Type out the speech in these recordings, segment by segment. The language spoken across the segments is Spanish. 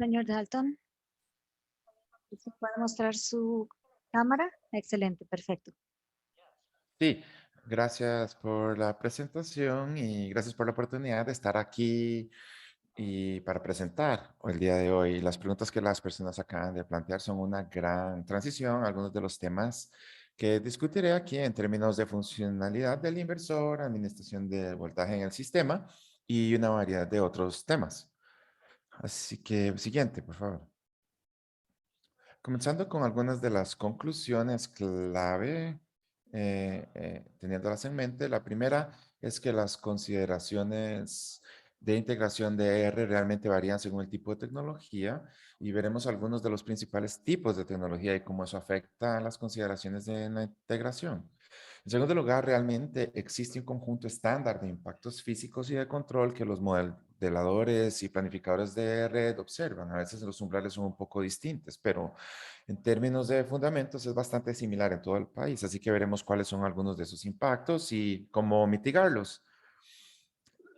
Señor Dalton, ¿se puede mostrar su cámara? Excelente, perfecto. Sí, gracias por la presentación y gracias por la oportunidad de estar aquí y para presentar el día de hoy. Las preguntas que las personas acaban de plantear son una gran transición a algunos de los temas que discutiré aquí en términos de funcionalidad del inversor, administración del voltaje en el sistema y una variedad de otros temas. Así que, siguiente, por favor. Comenzando con algunas de las conclusiones clave, teniéndolas en mente. La primera es que las consideraciones de integración de R realmente varían según el tipo de tecnología y veremos algunos de los principales tipos de tecnología y cómo eso afecta a las consideraciones de la integración. En segundo lugar, realmente existe un conjunto estándar de impactos físicos y de control que los modeladores y planificadores de red observan. A veces los umbrales son un poco distintos, pero en términos de fundamentos es bastante similar en todo el país, así que veremos cuáles son algunos de esos impactos y cómo mitigarlos.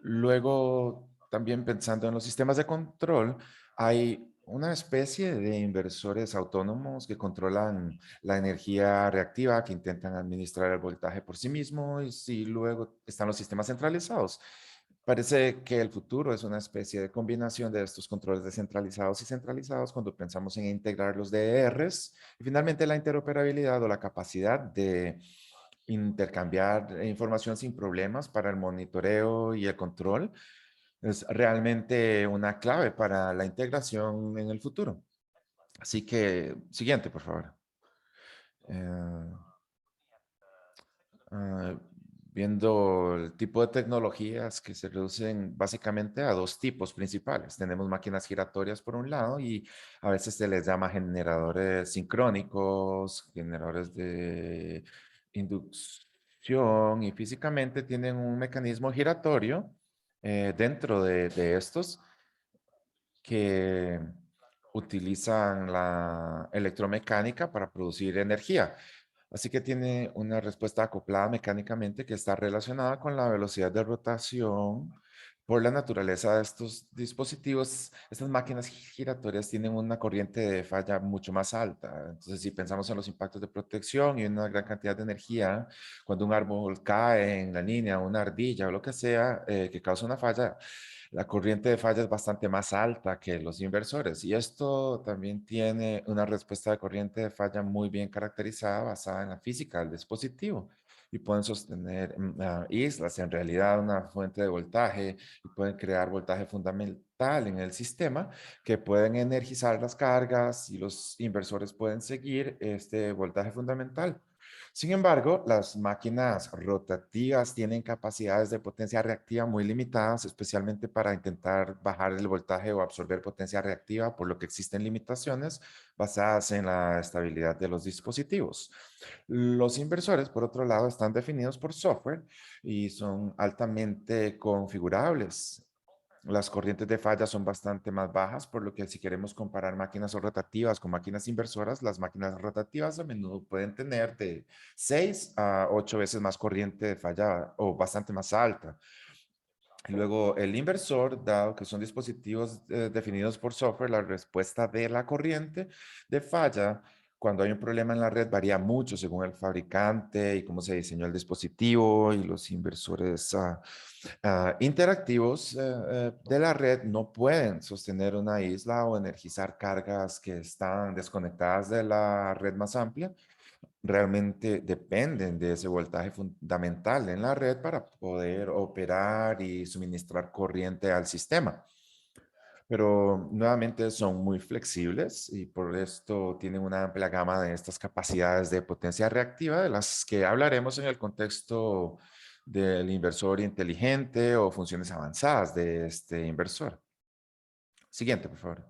Luego, también pensando en los sistemas de control, hay una especie de inversores autónomos que controlan la energía reactiva, que intentan administrar el voltaje por sí mismos, y luego están los sistemas centralizados. Parece que el futuro es una especie de combinación de estos controles descentralizados y centralizados cuando pensamos en integrar los DRs y finalmente la interoperabilidad o la capacidad de intercambiar información sin problemas para el monitoreo y el control es realmente una clave para la integración en el futuro. Así que, siguiente, por favor. Eh, ah, Viendo el tipo de tecnologías que se reducen básicamente a dos tipos principales. Tenemos máquinas giratorias por un lado y a veces se les llama generadores sincrónicos, generadores de inducción y físicamente tienen un mecanismo giratorio dentro de estos que utilizan la electromecánica para producir energía. Así que tiene una respuesta acoplada mecánicamente que está relacionada con la velocidad de rotación. Por la naturaleza de estos dispositivos, estas máquinas giratorias tienen una corriente de falla mucho más alta. Entonces, si pensamos en los impactos de protección y una gran cantidad de energía, cuando un árbol cae en la línea, una ardilla o lo que sea que causa una falla, la corriente de falla es bastante más alta que los inversores y esto también tiene una respuesta de corriente de falla muy bien caracterizada basada en la física del dispositivo y pueden sostener islas, en realidad una fuente de voltaje y pueden crear voltaje fundamental en el sistema que pueden energizar las cargas y los inversores pueden seguir este voltaje fundamental. Sin embargo, las máquinas rotativas tienen capacidades de potencia reactiva muy limitadas, especialmente para intentar bajar el voltaje o absorber potencia reactiva, por lo que existen limitaciones basadas en la estabilidad de los dispositivos. Los inversores, por otro lado, están definidos por software y son altamente configurables. Las corrientes de falla son bastante más bajas, por lo que si queremos comparar máquinas rotativas con máquinas inversoras, las máquinas rotativas a menudo pueden tener de 6 a 8 veces más corriente de falla o bastante más alta. Luego, el inversor, dado que son dispositivos definidos por software, la respuesta de la corriente de falla cuando hay un problema en la red varía mucho según el fabricante y cómo se diseñó el dispositivo y los inversores interactivos de la red no pueden sostener una isla o energizar cargas que están desconectadas de la red más amplia. Realmente dependen de ese voltaje fundamental en la red para poder operar y suministrar corriente al sistema. Pero nuevamente son muy flexibles y por esto tienen una amplia gama de estas capacidades de potencia reactiva de las que hablaremos en el contexto del inversor inteligente o funciones avanzadas de este inversor. Siguiente, por favor.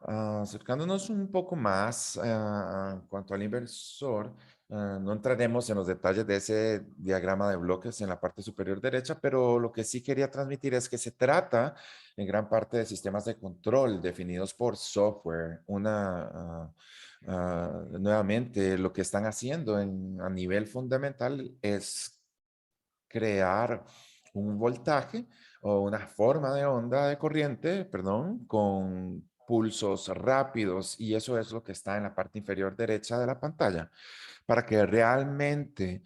Acercándonos un poco más en cuanto al inversor, no entraremos en los detalles de ese diagrama de bloques en la parte superior derecha, pero lo que sí quería transmitir es que se trata en gran parte de sistemas de control definidos por software. Nuevamente, lo que están haciendo a nivel fundamental es crear un voltaje o una forma de onda de corriente, perdón, con pulsos rápidos y eso es lo que está en la parte inferior derecha de la pantalla para que realmente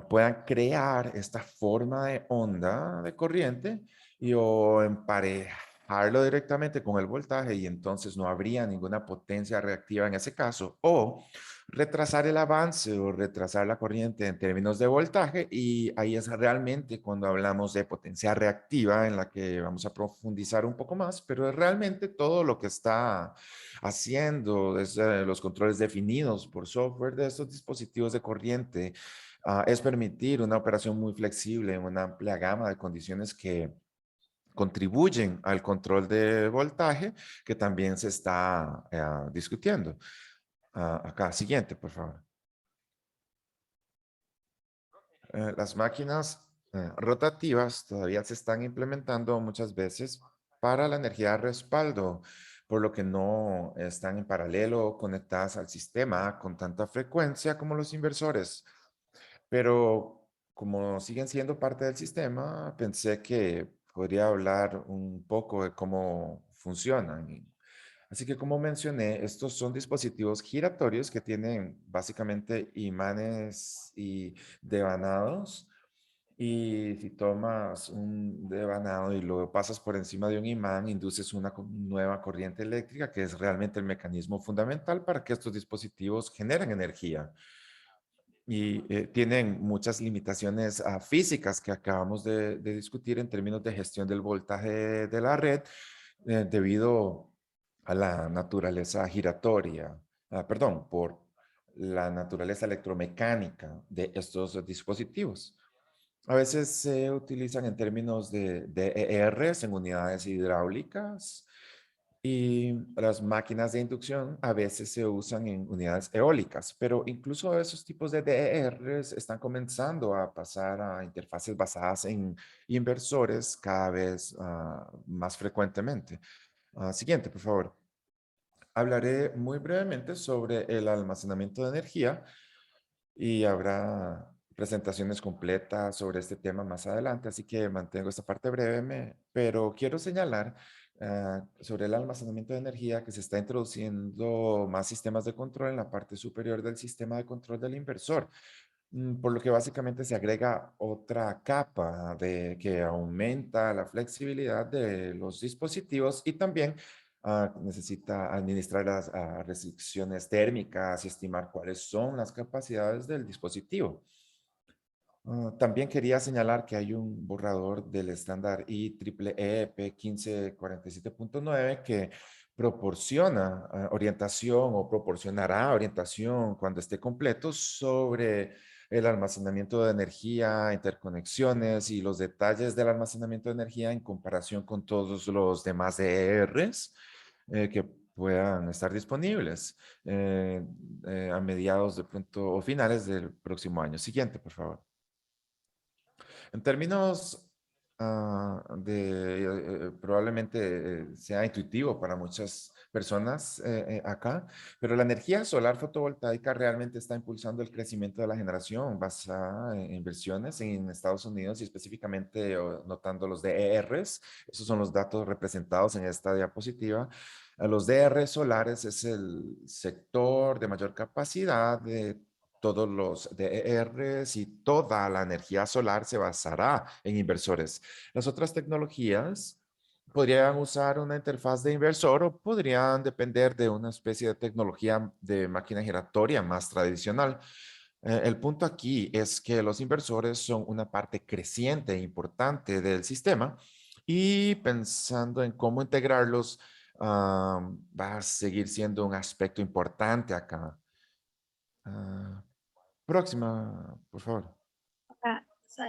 puedan crear esta forma de onda de corriente y o emparejarlo directamente con el voltaje y entonces no habría ninguna potencia reactiva en ese caso o retrasar el avance o retrasar la corriente en términos de voltaje y ahí es realmente cuando hablamos de potencia reactiva en la que vamos a profundizar un poco más, pero es realmente todo lo que está haciendo desde los controles definidos por software de estos dispositivos de corriente es permitir una operación muy flexible en una amplia gama de condiciones que contribuyen al control de voltaje que también se está discutiendo. Acá, siguiente, por favor. Las máquinas rotativas todavía se están implementando muchas veces para la energía de respaldo, por lo que no están en paralelo conectadas al sistema con tanta frecuencia como los inversores. Pero como siguen siendo parte del sistema, pensé que podría hablar un poco de cómo funcionan. Así que como mencioné, estos son dispositivos giratorios que tienen básicamente imanes y devanados. Y si tomas un devanado y lo pasas por encima de un imán, induces una nueva corriente eléctrica, que es realmente el mecanismo fundamental para que estos dispositivos generen energía y tienen muchas limitaciones físicas que acabamos de discutir en términos de gestión del voltaje de la red debido a la naturaleza giratoria, perdón, por la naturaleza electromecánica de estos dispositivos. A veces se utilizan en términos de ERs en unidades hidráulicas y las máquinas de inducción a veces se usan en unidades eólicas, pero incluso esos tipos de DERs están comenzando a pasar a interfaces basadas en inversores cada vez más frecuentemente. Siguiente, por favor. Hablaré muy brevemente sobre el almacenamiento de energía y habrá presentaciones completas sobre este tema más adelante, así que mantengo esta parte breve, pero quiero señalar sobre el almacenamiento de energía que se está introduciendo más sistemas de control en la parte superior del sistema de control del inversor, por lo que básicamente se agrega otra capa de que aumenta la flexibilidad de los dispositivos y también necesita administrar las restricciones térmicas y estimar cuáles son las capacidades del dispositivo. También quería señalar que hay un borrador del estándar IEEE P1547.9 que proporciona orientación o proporcionará orientación cuando esté completo sobre el almacenamiento de energía, interconexiones y los detalles del almacenamiento de energía en comparación con todos los demás ERs que puedan estar disponibles a mediados de pronto o finales del próximo año. Siguiente, por favor. En términos probablemente sea intuitivo para muchas personas acá, pero la energía solar fotovoltaica realmente está impulsando el crecimiento de la generación basada en inversiones en Estados Unidos y específicamente notando los DERs. Esos son los datos representados en esta diapositiva. Los DRs solares es el sector de mayor capacidad de todos los DERs y toda la energía solar se basará en inversores. Las otras tecnologías podrían usar una interfaz de inversor o podrían depender de una especie de tecnología de máquina giratoria más tradicional. El punto aquí es que los inversores son una parte creciente e importante del sistema y pensando en cómo integrarlos, va a seguir siendo un aspecto importante acá. Ah, Próxima, por favor.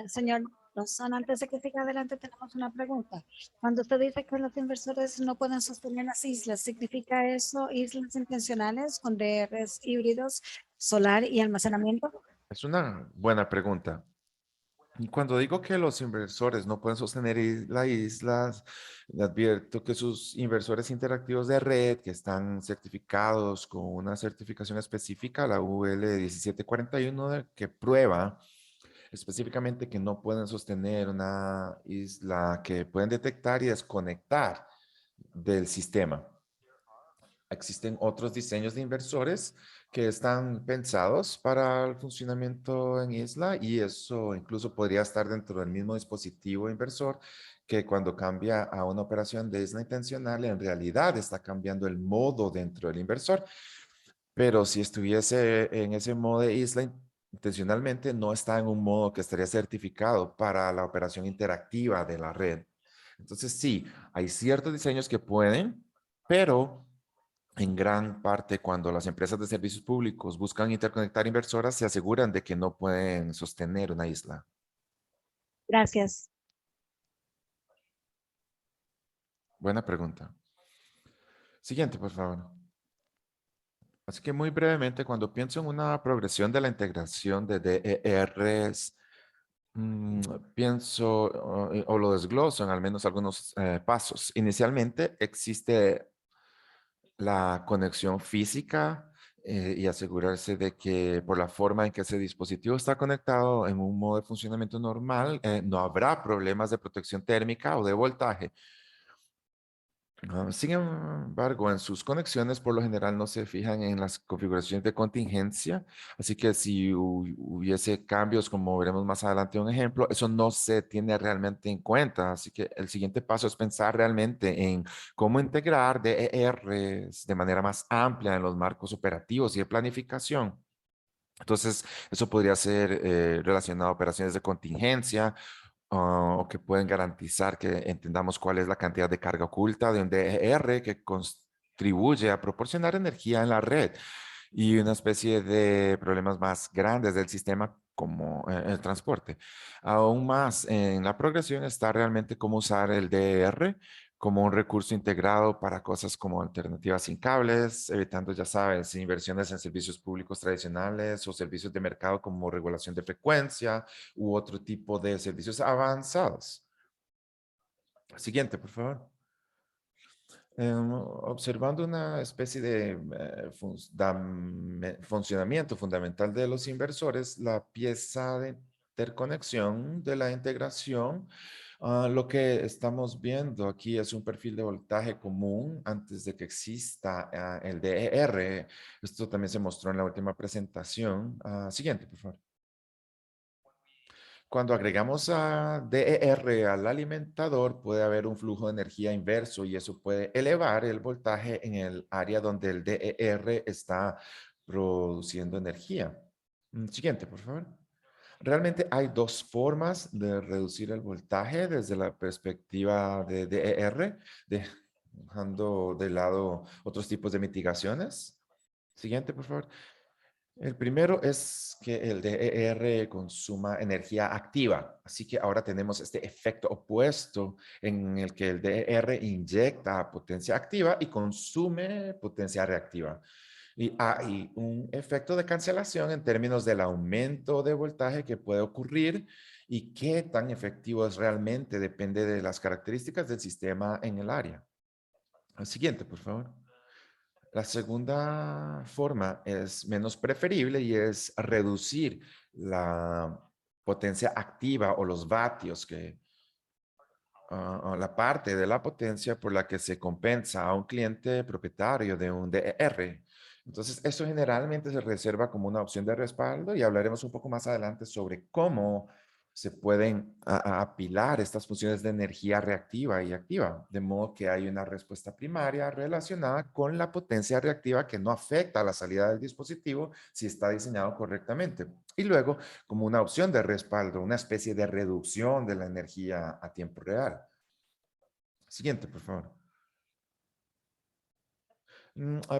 Señor Lozano, antes de que siga adelante, tenemos una pregunta. Cuando usted dice que los inversores no pueden sostener las islas, ¿significa eso islas intencionales con DRs híbridos, solar y almacenamiento? Es una buena pregunta. Y cuando digo que los inversores no pueden sostener la isla, le advierto que sus inversores interactivos de red, que están certificados con una certificación específica, la UL 1741, que prueba específicamente que no pueden sostener una isla, que pueden detectar y desconectar del sistema. Existen otros diseños de inversores que están pensados para el funcionamiento en isla y eso incluso podría estar dentro del mismo dispositivo inversor que cuando cambia a una operación de isla intencional, en realidad está cambiando el modo dentro del inversor, pero si estuviese en ese modo de isla intencionalmente, no está en un modo que estaría certificado para la operación interactiva de la red. Entonces, sí, hay ciertos diseños que pueden, pero en gran parte, cuando las empresas de servicios públicos buscan interconectar inversoras, se aseguran de que no pueden sostener una isla. Gracias. Buena pregunta. Siguiente, por favor. Así que muy brevemente, cuando pienso en una progresión de la integración de DERs, mm, pienso o lo desgloso en al menos algunos pasos. Inicialmente existe la conexión física y asegurarse de que por la forma en que ese dispositivo está conectado en un modo de funcionamiento normal, no habrá problemas de protección térmica o de voltaje. Sin embargo, en sus conexiones por lo general no se fijan en las configuraciones de contingencia, así que si hubiese cambios, como veremos más adelante un ejemplo, eso no se tiene realmente en cuenta. Así que el siguiente paso es pensar realmente en cómo integrar DERs de manera más amplia en los marcos operativos y de planificación. Entonces, eso podría ser relacionado a operaciones de contingencia o que pueden garantizar que entendamos cuál es la cantidad de carga oculta de un DER que contribuye a proporcionar energía en la red y una especie de problemas más grandes del sistema como el transporte. Aún más en la progresión está realmente cómo usar el DER como un recurso integrado para cosas como alternativas sin cables, evitando, ya sabes, inversiones en servicios públicos tradicionales o servicios de mercado como regulación de frecuencia u otro tipo de servicios avanzados. Siguiente, por favor. Observando una especie de funcionamiento fundamental de los inversores, la pieza de interconexión de la integración, lo que estamos viendo aquí es un perfil de voltaje común antes de que exista el DER. Esto también se mostró en la última presentación. Siguiente, por favor. Cuando agregamos a DER al alimentador, puede haber un flujo de energía inverso y eso puede elevar el voltaje en el área donde el DER está produciendo energía. Siguiente, por favor. Realmente hay dos formas de reducir el voltaje desde la perspectiva de DER, dejando de lado otros tipos de mitigaciones. Siguiente, por favor. El primero es que el DER consuma energía activa, así que ahora tenemos este efecto opuesto en el que el DER inyecta potencia activa y consume potencia reactiva. Y hay un efecto de cancelación en términos del aumento de voltaje que puede ocurrir y qué tan efectivo es realmente depende de las características del sistema en el área. El siguiente, por favor. La segunda forma es menos preferible y es reducir la potencia activa o los vatios la parte de la potencia por la que se compensa a un cliente propietario de un DER. Entonces, eso generalmente se reserva como una opción de respaldo y hablaremos un poco más adelante sobre cómo se pueden apilar estas funciones de energía reactiva y activa, de modo que hay una respuesta primaria relacionada con la potencia reactiva que no afecta a la salida del dispositivo si está diseñado correctamente. Y luego, como una opción de respaldo, una especie de reducción de la energía a tiempo real. Siguiente, por favor.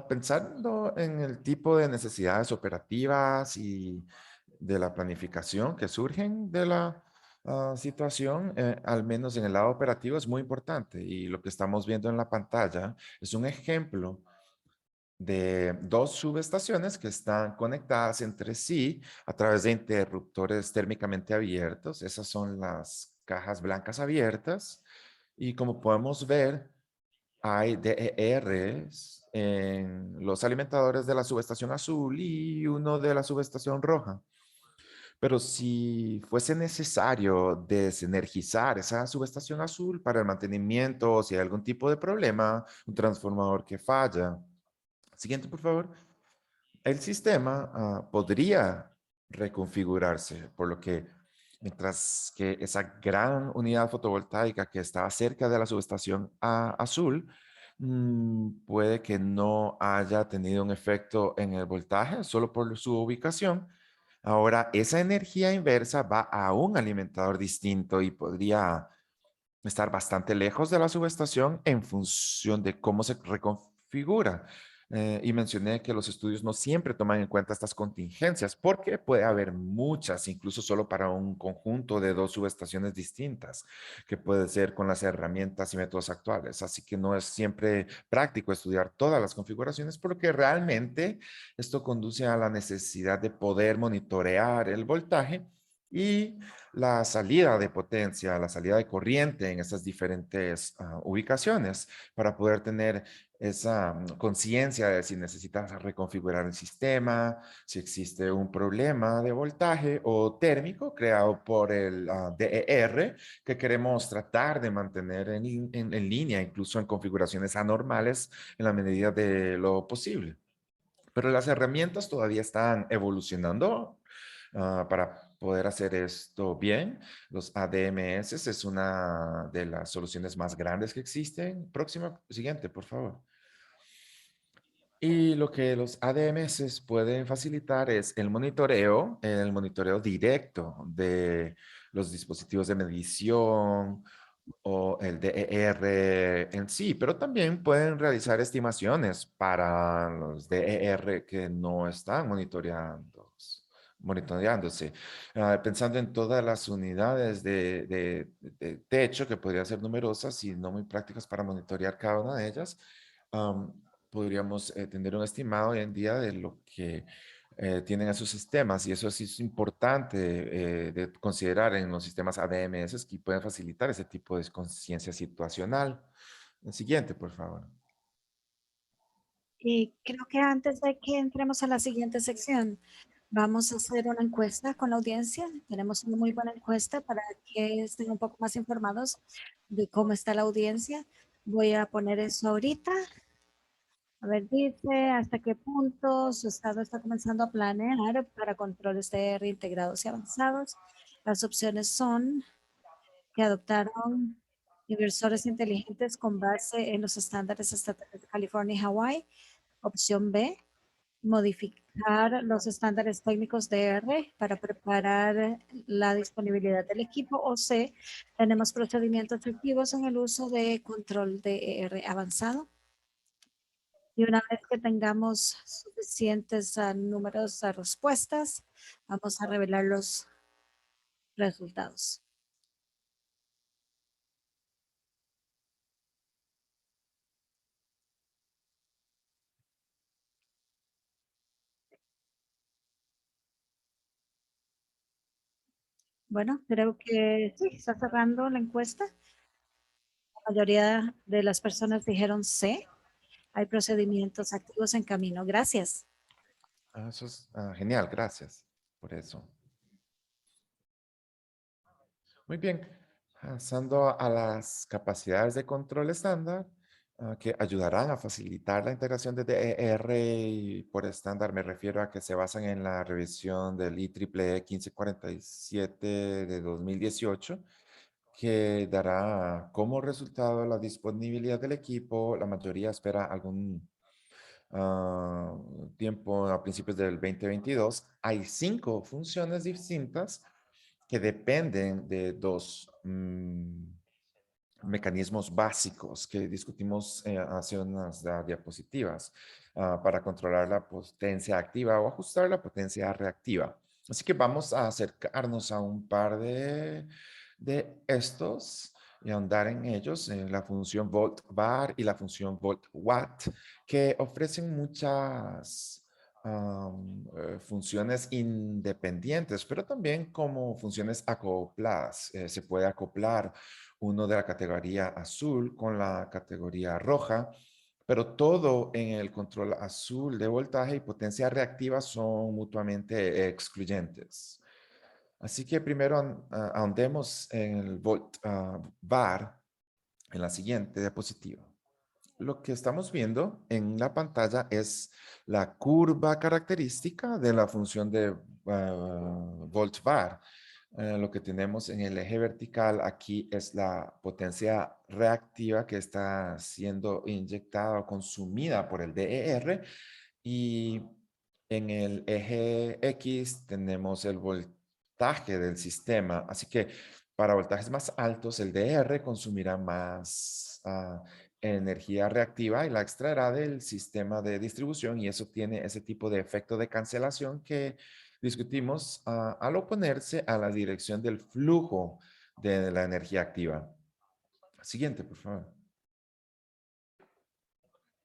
Pensando en el tipo de necesidades operativas y de la planificación que surgen de la situación, al menos en el lado operativo, es muy importante. Y lo que estamos viendo en la pantalla es un ejemplo de dos subestaciones que están conectadas entre sí a través de interruptores térmicamente abiertos. Esas son las cajas blancas abiertas. Y como podemos ver, hay DERs en los alimentadores de la subestación azul y uno de la subestación roja. Pero si fuese necesario desenergizar esa subestación azul para el mantenimiento, o si hay algún tipo de problema, un transformador que falla. Siguiente, por favor. El sistema podría reconfigurarse, por lo que mientras que esa gran unidad fotovoltaica que estaba cerca de la subestación azul, puede que no haya tenido un efecto en el voltaje solo por su ubicación. Ahora, esa energía inversa va a un alimentador distinto y podría estar bastante lejos de la subestación en función de cómo se reconfigura. Y mencioné que los estudios no siempre toman en cuenta estas contingencias porque puede haber muchas, incluso solo para un conjunto de dos subestaciones distintas, que puede ser con las herramientas y métodos actuales. Así que no es siempre práctico estudiar todas las configuraciones porque realmente esto conduce a la necesidad de poder monitorear el voltaje y la salida de potencia, la salida de corriente en estas diferentes ubicaciones para poder tener esa conciencia de si necesitas reconfigurar el sistema, si existe un problema de voltaje o térmico creado por el DER que queremos tratar de mantener en línea, incluso en configuraciones anormales en la medida de lo posible. Pero las herramientas todavía están evolucionando para poder hacer esto bien. Los ADMS es una de las soluciones más grandes que existen. Próxima, siguiente, por favor. Y lo que los ADMS pueden facilitar es el monitoreo directo de los dispositivos de medición o el DER en sí, pero también pueden realizar estimaciones para los DER que no están monitoreándose. Pensando en todas las unidades de techo, que podrían ser numerosas y no muy prácticas para monitorear cada una de ellas, am, podríamos tener un estimado hoy en día de lo que tienen esos sistemas y eso sí es importante de considerar en los sistemas ADMS que pueden facilitar ese tipo de conciencia situacional. El siguiente, por favor. Y creo que antes de que entremos a la siguiente sección, vamos a hacer una encuesta con la audiencia. Tenemos una muy buena encuesta para que estén un poco más informados de cómo está la audiencia. Voy a poner eso ahorita. A ver, dice hasta qué punto su estado está comenzando a planear para controles de reintegrados y avanzados. Las opciones son que adoptaron inversores inteligentes con base en los estándares estatales de California y Hawái. Opción B, modificar los estándares técnicos de R para preparar la disponibilidad del equipo. O C, tenemos procedimientos activos en el uso de control de R avanzado. Y una vez que tengamos suficientes números de respuestas, vamos a revelar los resultados. Bueno, creo que sí, está cerrando la encuesta. La mayoría de las personas dijeron C. Hay procedimientos activos en camino. Gracias. Eso es genial, gracias por eso. Muy bien, pasando a las capacidades de control estándar que ayudarán a facilitar la integración de DER y por estándar me refiero a que se basan en la revisión del IEEE 1547 de 2018 que dará como resultado la disponibilidad del equipo. La mayoría espera algún ah, tiempo a principios del 2022. Hay 5 funciones distintas que dependen de dos mecanismos básicos que discutimos hace unas diapositivas para controlar la potencia activa o ajustar la potencia reactiva. Así que vamos a acercarnos a un par de estos y ahondar en ellos, en la función volt-var y la función volt-watt, que ofrecen muchas funciones independientes, pero también como funciones acopladas. Se puede acoplar uno de la categoría azul con la categoría roja, pero todo en el control azul de voltaje y potencia reactiva son mutuamente excluyentes. Así que primero ahondemos en el volt var en la siguiente diapositiva. Lo que estamos viendo en la pantalla es la curva característica de la función de volt var. Lo que tenemos en el eje vertical aquí es la potencia reactiva que está siendo inyectada o consumida por el DER, y en el eje X tenemos el voltaje del sistema. Así que para voltajes más altos, el DR consumirá más energía reactiva y la extraerá del sistema de distribución, y eso tiene ese tipo de efecto de cancelación que discutimos al oponerse a la dirección del flujo de la energía activa. Siguiente, por favor.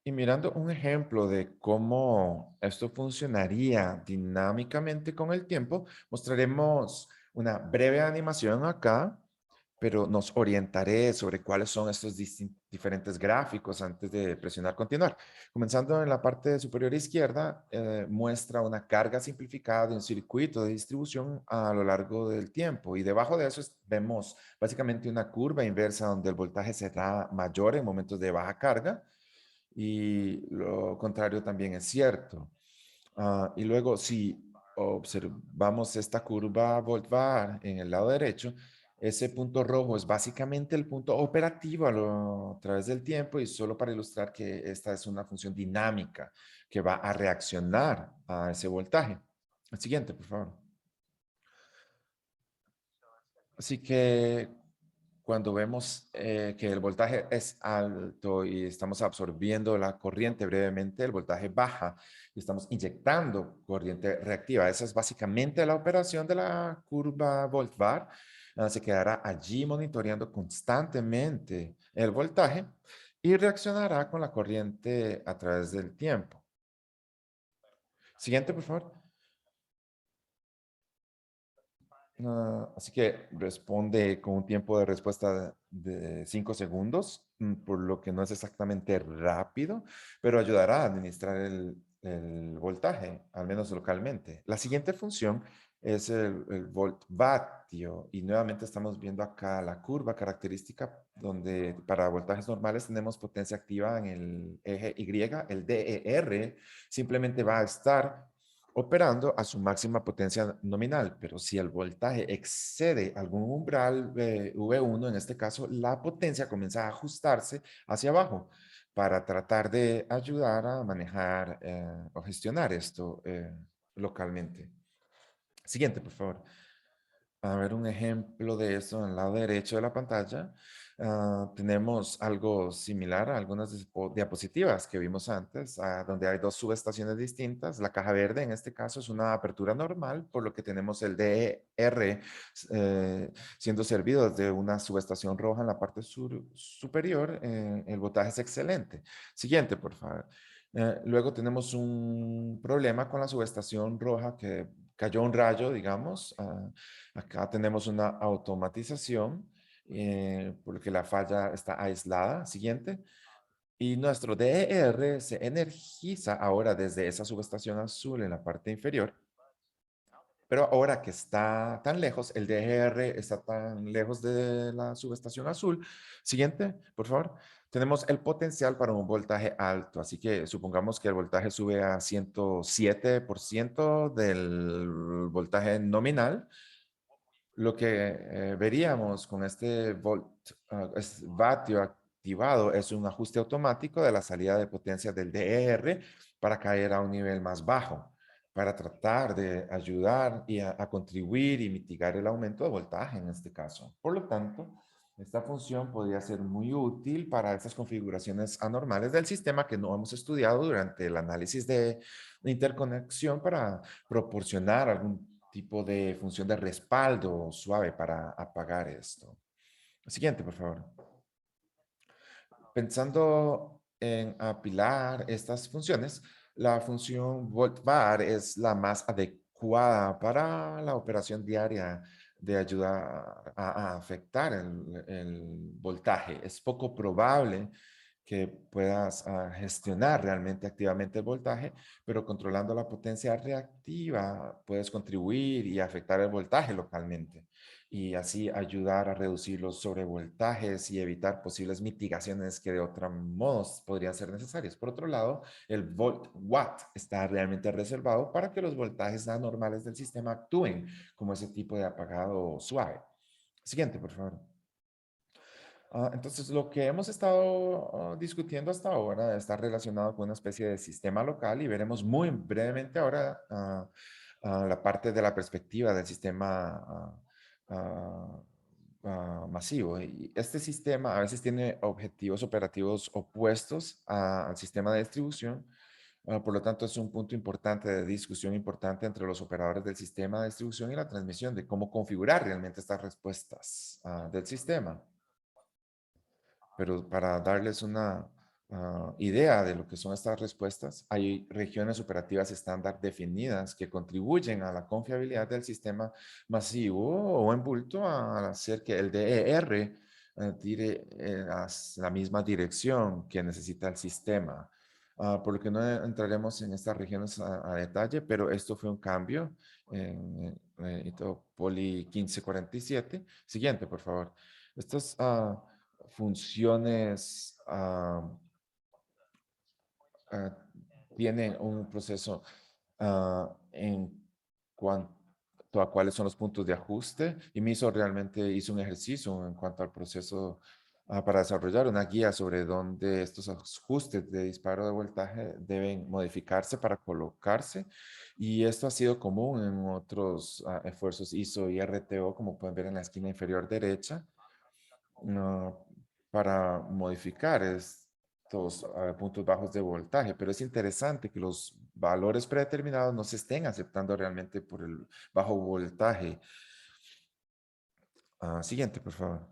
Y mirando un ejemplo de cómo esto funcionaría dinámicamente con el tiempo, mostraremos una breve animación acá, pero nos orientaré sobre cuáles son estos diferentes gráficos antes de presionar continuar. Comenzando en la parte superior izquierda, muestra una carga simplificada de un circuito de distribución a lo largo del tiempo, y debajo de eso vemos básicamente una curva inversa donde el voltaje será mayor en momentos de baja carga, y lo contrario también es cierto. Y luego, si observamos esta curva volt-var en el lado derecho, ese punto rojo es básicamente el punto operativo a través del tiempo, y solo para ilustrar que esta es una función dinámica que va a reaccionar a ese voltaje. El siguiente, por favor. Así que cuando vemos que el voltaje es alto y estamos absorbiendo la corriente brevemente, el voltaje baja y estamos inyectando corriente reactiva. Esa es básicamente la operación de la curva volt-var. Se quedará allí monitoreando constantemente el voltaje y reaccionará con la corriente a través del tiempo. Siguiente, por favor. Así que responde con un tiempo de respuesta de 5 segundos, por lo que no es exactamente rápido, pero ayudará a administrar el voltaje, al menos localmente. La siguiente función es el voltvatio, y nuevamente estamos viendo acá la curva característica donde para voltajes normales tenemos potencia activa en el eje Y. El DER simplemente va a estar operando a su máxima potencia nominal, pero si el voltaje excede algún umbral V1, en este caso, la potencia comienza a ajustarse hacia abajo para tratar de ayudar a manejar o gestionar esto localmente. Siguiente, por favor. A ver un ejemplo de esto en el lado derecho de la pantalla. Tenemos algo similar a algunas diapositivas que vimos antes, donde hay dos subestaciones distintas. La caja verde en este caso es una apertura normal, por lo que tenemos el DER siendo servido desde una subestación roja en la parte superior. El voltaje es excelente. Siguiente, por favor. Luego tenemos un problema con la subestación roja, que cayó un rayo, digamos. Acá tenemos una automatización, porque la falla está aislada. Siguiente. Y nuestro DER se energiza ahora desde esa subestación azul en la parte inferior. Pero ahora que está tan lejos, el DGR está tan lejos de la subestación azul. Siguiente, por favor. Tenemos el potencial para un voltaje alto. Así que supongamos que el voltaje sube a 107% del voltaje nominal. Lo que veríamos con este vatio activado es un ajuste automático de la salida de potencia del DER para caer a un nivel más bajo, para tratar de ayudar y a contribuir y mitigar el aumento de voltaje en este caso. Por lo tanto, esta función podría ser muy útil para estas configuraciones anormales del sistema que no hemos estudiado durante el análisis de interconexión, para proporcionar algún tipo de función de respaldo suave para apagar esto. Siguiente, por favor. Pensando en apilar estas funciones, la función volt-var es la más adecuada para la operación diaria de ayudar a afectar el voltaje. Es poco probable que puedas gestionar realmente activamente el voltaje, pero controlando la potencia reactiva puedes contribuir y afectar el voltaje localmente y así ayudar a reducir los sobrevoltajes y evitar posibles mitigaciones que de otros modos podrían ser necesarias. Por otro lado, el volt-watt está realmente reservado para que los voltajes anormales del sistema actúen como ese tipo de apagado suave. Siguiente, por favor. Entonces, lo que hemos estado discutiendo hasta ahora está relacionado con una especie de sistema local y veremos muy brevemente ahora la parte de la perspectiva del sistema ah, masivo. Y este sistema a veces tiene objetivos operativos opuestos al sistema de distribución. Por lo tanto, es un punto importante de discusión importante entre los operadores del sistema de distribución y la transmisión de cómo configurar realmente estas respuestas del sistema. Pero para darles una idea de lo que son estas respuestas, hay regiones operativas estándar definidas que contribuyen a la confiabilidad del sistema masivo o en bulto a hacer que el DER tire la misma dirección que necesita el sistema. Por lo que no entraremos en estas regiones a detalle, pero esto fue un cambio en Poli 1547. Siguiente, por favor. Estos funciones ah, tienen un proceso en cuanto a cuáles son los puntos de ajuste y MISO realmente hizo un ejercicio en cuanto al proceso para desarrollar una guía sobre dónde estos ajustes de disparo de voltaje deben modificarse para colocarse y esto ha sido común en otros esfuerzos ISO y RTO como pueden ver en la esquina inferior derecha no, para modificar estos puntos bajos de voltaje, pero es interesante que los valores predeterminados no se estén aceptando realmente por el bajo voltaje. Siguiente, por favor.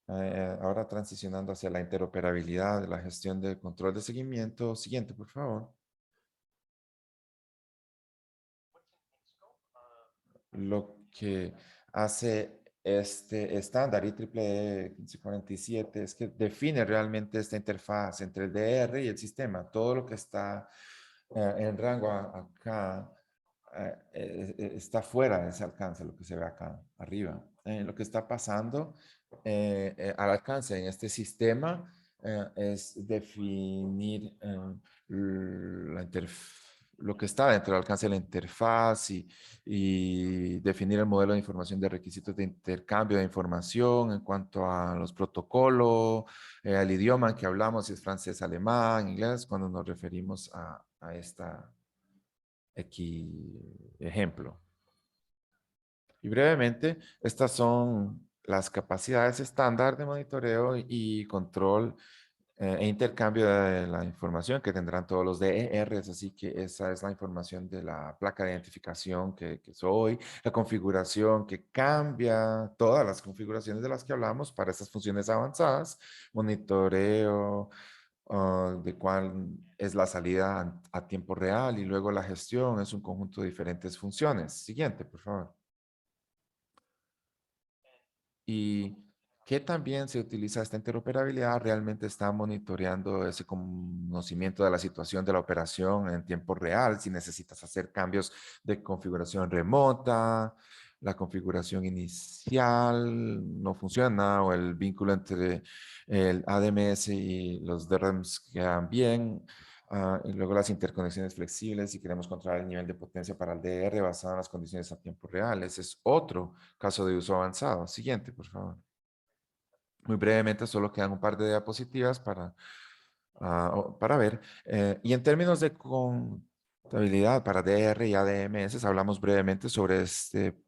Ahora transicionando hacia la interoperabilidad, la gestión de control de seguimiento. Siguiente, por favor. Lo que hace este estándar IEEE 1547 es que define realmente esta interfaz entre el DR y el sistema. Todo lo que está en rango acá está fuera de ese alcance, lo que se ve acá arriba. Lo que está pasando al alcance en este sistema es definir lo que está dentro del alcance de la interfaz y definir el modelo de información de requisitos de intercambio de información en cuanto a los protocolos, al idioma que hablamos, si es francés, alemán, inglés, cuando nos referimos a esta ejemplo. Y brevemente, estas son las capacidades estándar de monitoreo y control e intercambio de la información que tendrán todos los DERs, así que esa es la información de la placa de identificación que soy, la configuración que cambia, todas las configuraciones de las que hablamos para estas funciones avanzadas, monitoreo, de cuál es la salida a tiempo real y luego la gestión es un conjunto de diferentes funciones. Siguiente, por favor. Y que también se utiliza esta interoperabilidad, realmente está monitoreando ese conocimiento de la situación de la operación en tiempo real, si necesitas hacer cambios de configuración remota, la configuración inicial no funciona o el vínculo entre el ADMS y los DRAMs quedan bien. Y luego las interconexiones flexibles, si queremos controlar el nivel de potencia para el DR basado en las condiciones a tiempo real. Ese es otro caso de uso avanzado. Siguiente, por favor. Muy brevemente, solo quedan un par de diapositivas para ver. Y en términos de contabilidad para DR y ADMS, hablamos brevemente sobre este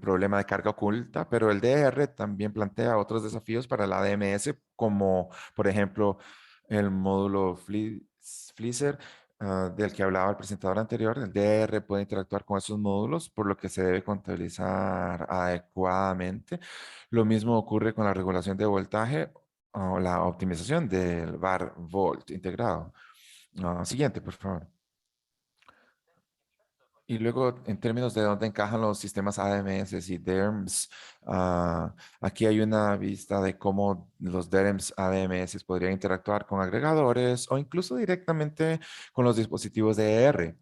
problema de carga oculta, pero el DR también plantea otros desafíos para el ADMS, como por ejemplo el módulo Flizer, del que hablaba el presentador anterior. El DR puede interactuar con esos módulos, por lo que se debe contabilizar adecuadamente. Lo mismo ocurre con la regulación de voltaje o la optimización del bar volt integrado. Siguiente, por favor. Y luego, en términos de dónde encajan los sistemas ADMS y DERMS, aquí hay una vista de cómo los DERMS ADMS podrían interactuar con agregadores o incluso directamente con los dispositivos de ER.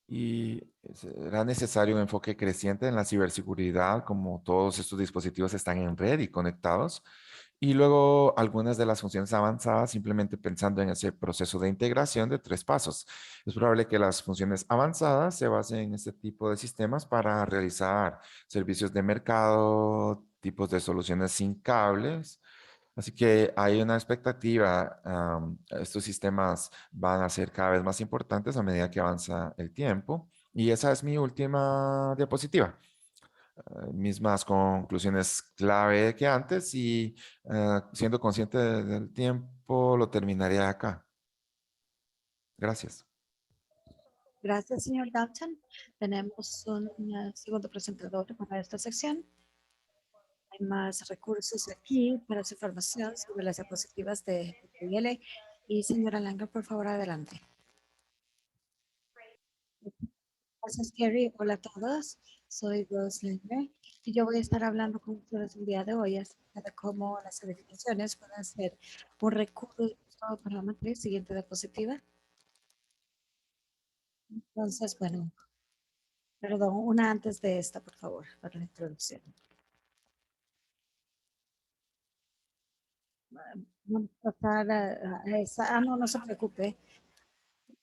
Y será necesario un enfoque creciente en la ciberseguridad, como todos estos dispositivos están en red y conectados. Y luego algunas de las funciones avanzadas, simplemente pensando en ese proceso de integración de 3 pasos. Es probable que las funciones avanzadas se basen en este tipo de sistemas para realizar servicios de mercado, tipos de soluciones sin cables. Así que hay una expectativa, estos sistemas van a ser cada vez más importantes a medida que avanza el tiempo. Y esa es mi última diapositiva. Mismas conclusiones clave que antes y siendo consciente del tiempo, lo terminaré acá. Gracias. Gracias, señor Dalton. Tenemos un segundo presentador para esta sección. Hay más recursos aquí para su información sobre las diapositivas de PPL. Y señora Langer, por favor, adelante. Gracias, Kerry. Hola a todos. Soy Rose Langer y yo voy a estar hablando con ustedes el día de hoy acerca de cómo las certificaciones pueden ser un recurso para la matriz. Siguiente diapositiva. Entonces, bueno, perdón, una antes de esta, por favor, para la introducción. Vamos a pasar a esa. No, no se preocupe.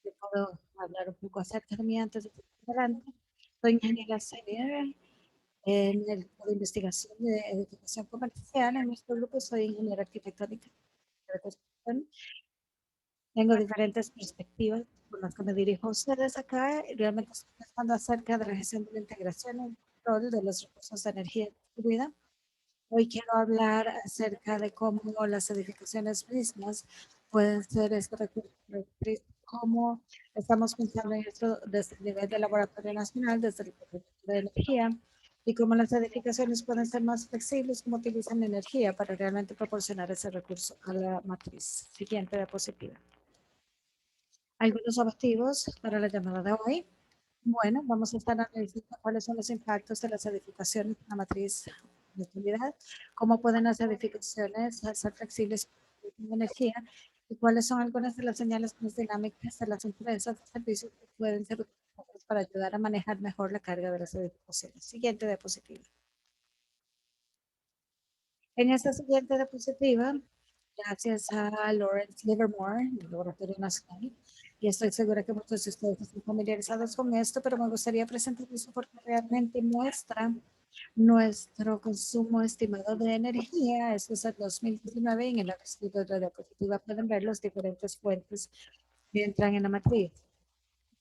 Yo puedo hablar un poco acerca de mí antes de seguir adelante. Soy ingeniera senior en el grupo de investigación de edificación comercial. En nuestro grupo soy ingeniera arquitectónica de construcción. Tengo diferentes perspectivas por las que me dirijo a ustedes acá. Realmente estoy pensando acerca de la gestión de la integración y el control de los recursos de energía distribuida. Hoy quiero hablar acerca de cómo las edificaciones mismas pueden ser este recurso, cómo estamos pensando en esto desde el nivel del Laboratorio Nacional, desde el Departamento de Energía, y cómo las edificaciones pueden ser más flexibles, cómo utilizan energía para realmente proporcionar ese recurso a la matriz. Siguiente diapositiva. Algunos objetivos para la llamada de hoy. Bueno, vamos a estar analizando cuáles son los impactos de las edificaciones en la matriz de utilidad, cómo pueden las edificaciones ser flexibles con energía y cuáles son algunas de las señales más dinámicas de las empresas de servicios que pueden ser utilizadas para ayudar a manejar mejor la carga de las edificaciones. Siguiente diapositiva. En esta siguiente diapositiva, gracias a Lawrence Livermore, del Laboratorio Nacional, y estoy segura que muchos de ustedes están familiarizados con esto, pero me gustaría presentar eso porque realmente muestra nuestro consumo estimado de energía. Esto es el 2019 y en el archivo de la diapositiva pueden ver las diferentes fuentes que entran en la matriz.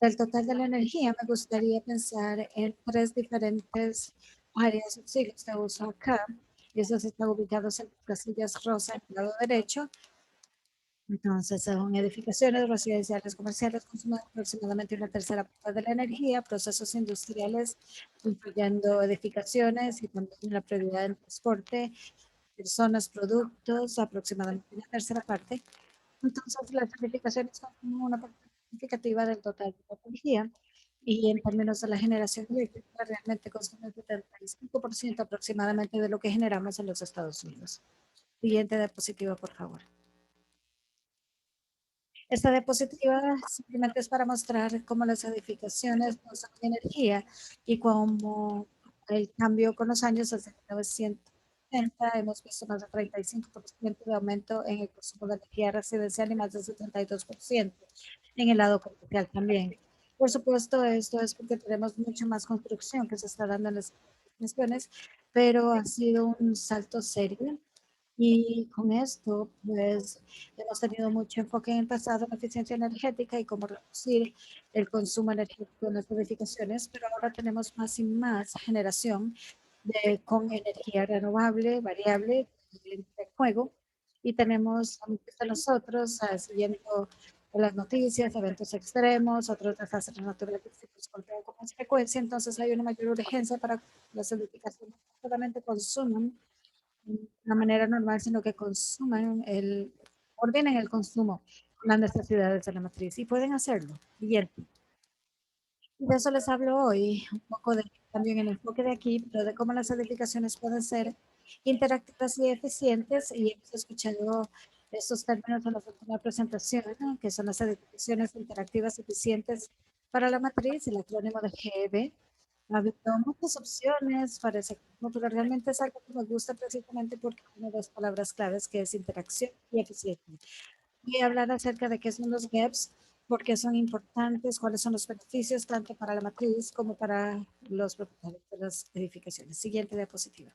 Del total de la energía, me gustaría pensar en 3 diferentes áreas o siglos de uso acá. Y esos están ubicados en las casillas rosa en el lado derecho. Entonces, son edificaciones residenciales comerciales consumen aproximadamente una tercera parte de la energía, procesos industriales, incluyendo edificaciones y también la prioridad del transporte, personas, productos, aproximadamente una tercera parte. Entonces, las edificaciones consumen una parte significativa del total de la energía y en términos de la generación eléctrica realmente consumen el 75% aproximadamente de lo que generamos en los Estados Unidos. Siguiente diapositiva, por favor. Esta diapositiva simplemente es para mostrar cómo las edificaciones consumen energía y cómo el cambio con los años desde 1970 hemos visto más de 35% de aumento en el consumo de energía residencial y más de 72% en el lado comercial también. Por supuesto, esto es porque tenemos mucha más construcción que se está dando en las edificaciones, pero ha sido un salto serio y con esto, pues, hemos tenido mucho enfoque en el pasado en la eficiencia energética y cómo reducir el consumo energético en las edificaciones, pero ahora tenemos más y más generación con energía renovable, variable, de juego, y tenemos a muchos de nosotros siguiendo las noticias, eventos extremos, otros desastres naturales que se golpean con más frecuencia, entonces hay una mayor urgencia para las edificaciones que solamente consuman de una manera normal, sino que consuman ordenen el consumo, las necesidades de la matriz y pueden hacerlo. Siguiente. Y de eso les hablo hoy, un poco de también el enfoque de aquí, pero de cómo las edificaciones pueden ser interactivas y eficientes. Y hemos escuchado estos términos en la última presentación, ¿no? Que son las edificaciones interactivas eficientes para la matriz, el acrónimo de GB. Ha habido muchas opciones para ese acrónimo, pero realmente es algo que me gusta precisamente porque tiene dos palabras claves, que es interacción y eficiencia. Voy a hablar acerca de qué son los gaps, por qué son importantes, cuáles son los beneficios tanto para la matriz como para los propietarios de las edificaciones. Siguiente diapositiva.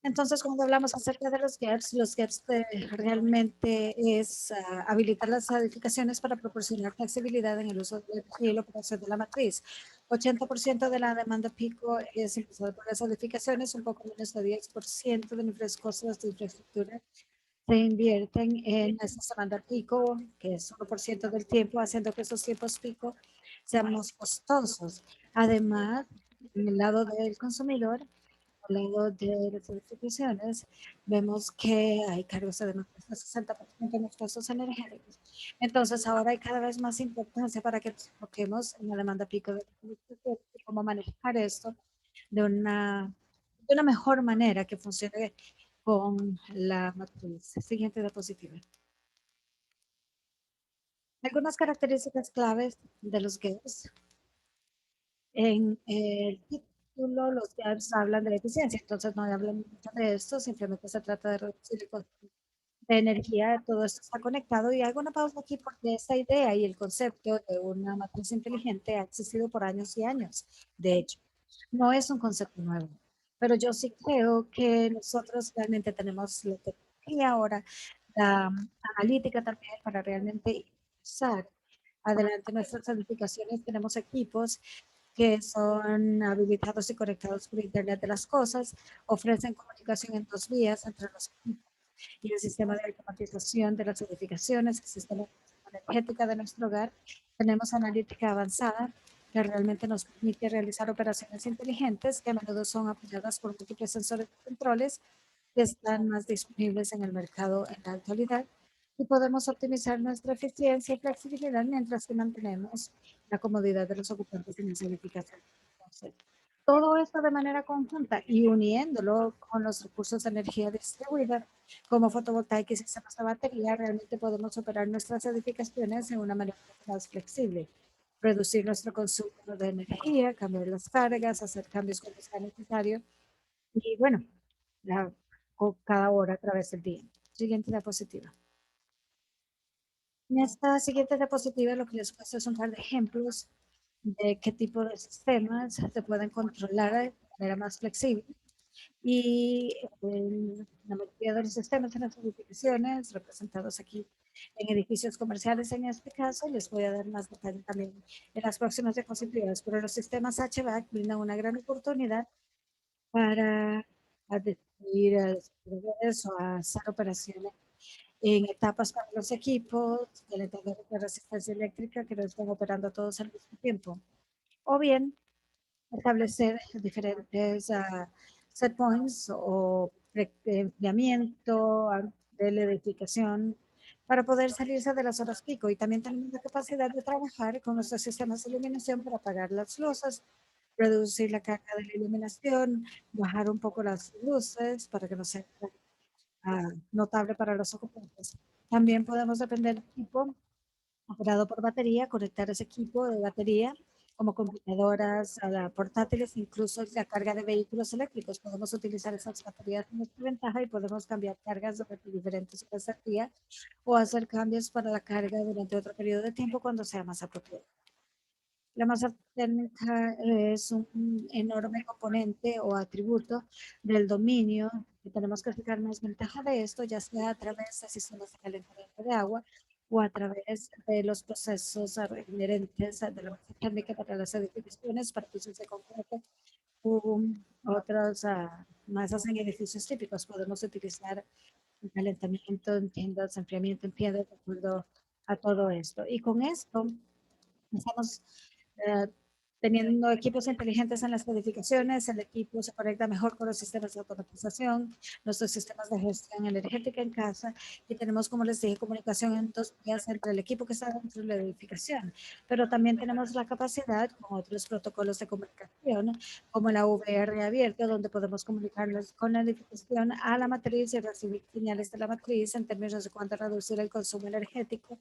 Entonces, cuando hablamos acerca de los gaps realmente es habilitar las edificaciones para proporcionar flexibilidad en el uso de energía y la operación de la matriz. 80% de la demanda pico es impulsada por las edificaciones, un poco menos de 10% de nuestros costos de infraestructura se invierten en esta demanda pico, que es 1% del tiempo, haciendo que esos tiempos pico sean más costosos. Además, en el lado del consumidor, al lado de las instituciones, vemos que hay cargos de demanda de 60% en los costos energéticos. Entonces, ahora hay cada vez más importancia para que nos enfoquemos en la demanda pico de cómo manejar esto de una mejor manera que funcione con la matriz. Siguiente diapositiva. Algunas características claves de los GAPs. En el título, los GAPs hablan de la eficiencia, entonces no hablan mucho de esto, simplemente se trata de reducir el consumo de energía, todo esto está conectado. Y hago una pausa aquí porque esta idea y el concepto de una matriz inteligente ha existido por años y años. De hecho, no es un concepto nuevo, pero yo sí creo que nosotros realmente tenemos la tecnología ahora, la analítica también para realmente usar adelante nuestras certificaciones. Tenemos equipos que son habilitados y conectados por Internet de las cosas, ofrecen comunicación en 2 vías entre los equipos y el sistema de automatización de las edificaciones, el sistema energética de nuestro hogar. Tenemos analítica avanzada que realmente nos permite realizar operaciones inteligentes que a menudo son apoyadas por múltiples sensores y controles que están más disponibles en el mercado en la actualidad, y podemos optimizar nuestra eficiencia y flexibilidad mientras que mantenemos la comodidad de los ocupantes en esa edificación. Entonces, todo esto de manera conjunta y uniéndolo con los recursos de energía distribuida como fotovoltaica y sistemas de batería, realmente podemos operar nuestras edificaciones de una manera más flexible, reducir nuestro consumo de energía, cambiar las cargas, hacer cambios cuando sea necesario y bueno, la, cada hora a través del día. Siguiente diapositiva. En esta siguiente diapositiva lo que les muestro es un par de ejemplos de qué tipo de sistemas se pueden controlar de manera más flexible. Y la mayoría de los sistemas en las edificaciones, representados aquí en edificios comerciales en este caso, les voy a dar más detalle también en las próximas diapositivas, pero los sistemas HVAC brindan una gran oportunidad para definir o hacer operaciones en etapas para los equipos, calentadores de resistencia eléctrica que no están operando todos al mismo tiempo. O bien establecer diferentes set points o enfriamiento de la edificación para poder salirse de las horas pico. Y también tenemos la capacidad de trabajar con nuestros sistemas de iluminación para apagar las luces, reducir la carga de la iluminación, bajar un poco las luces para que no sea notable para los ocupantes. También podemos depender del tipo operado por batería, conectar ese equipo de batería como computadoras, a la portátiles, incluso la carga de vehículos eléctricos. Podemos utilizar esas baterías en nuestra ventaja y podemos cambiar cargas durante diferentes horas del día o hacer cambios para la carga durante otro periodo de tiempo cuando sea más apropiado. La masa térmica es un enorme componente o atributo del dominio y tenemos que sacar más ventaja de esto, ya sea a través de sistemas de calentamiento de agua o a través de los procesos inherentes de la masa térmica para las edificaciones, para pisos de concreto u otras masas en edificios típicos. Podemos utilizar calentamiento en tiendas, enfriamiento en tiendas, de acuerdo a todo esto. Y con esto estamos eh, Teniendo equipos inteligentes en las edificaciones, el equipo se conecta mejor con los sistemas de automatización, nuestros sistemas de gestión energética en casa y tenemos, como les dije, comunicación en 2 vías entre el equipo que está dentro de la edificación. Pero también tenemos la capacidad con otros protocolos de comunicación, como la VR abierta, donde podemos comunicarnos con la edificación a la matriz y recibir señales de la matriz en términos de cuánto reducir el consumo energético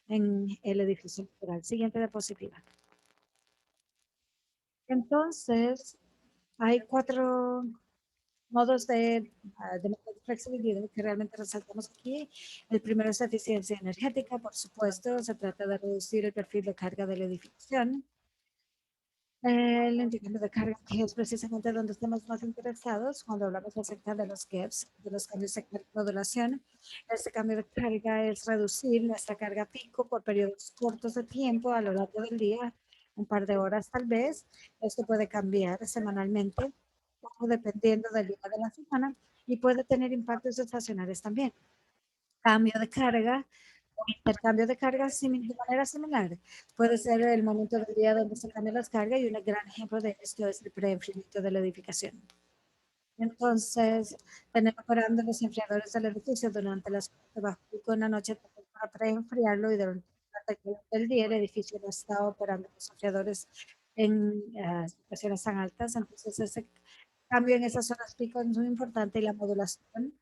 en el edificio natural. Siguiente diapositiva. Entonces, hay 4 modos de flexibilidad que realmente resaltamos aquí. El primero es eficiencia energética, por supuesto, se trata de reducir el perfil de carga de la edificación. El intercambio de carga, que es precisamente donde estamos más interesados cuando hablamos acerca de los GAPs, de los cambios de modulación. Este cambio de carga es reducir nuestra carga pico por periodos cortos de tiempo a lo largo del día, un par de horas tal vez. Esto puede cambiar semanalmente o dependiendo del día de la semana y puede tener impactos estacionales también. Cambio de carga o intercambio de cargas de manera similar. Puede ser el momento del día donde se cambian las cargas y un gran ejemplo de esto es el preenfriamiento de la edificación. Entonces, tenemos operando los enfriadores del edificio durante las bajo pico en la noche para preenfriarlo y durante el día el edificio no está operando los enfriadores en situaciones tan altas. Entonces, ese cambio en esas horas pico es muy importante y la modulación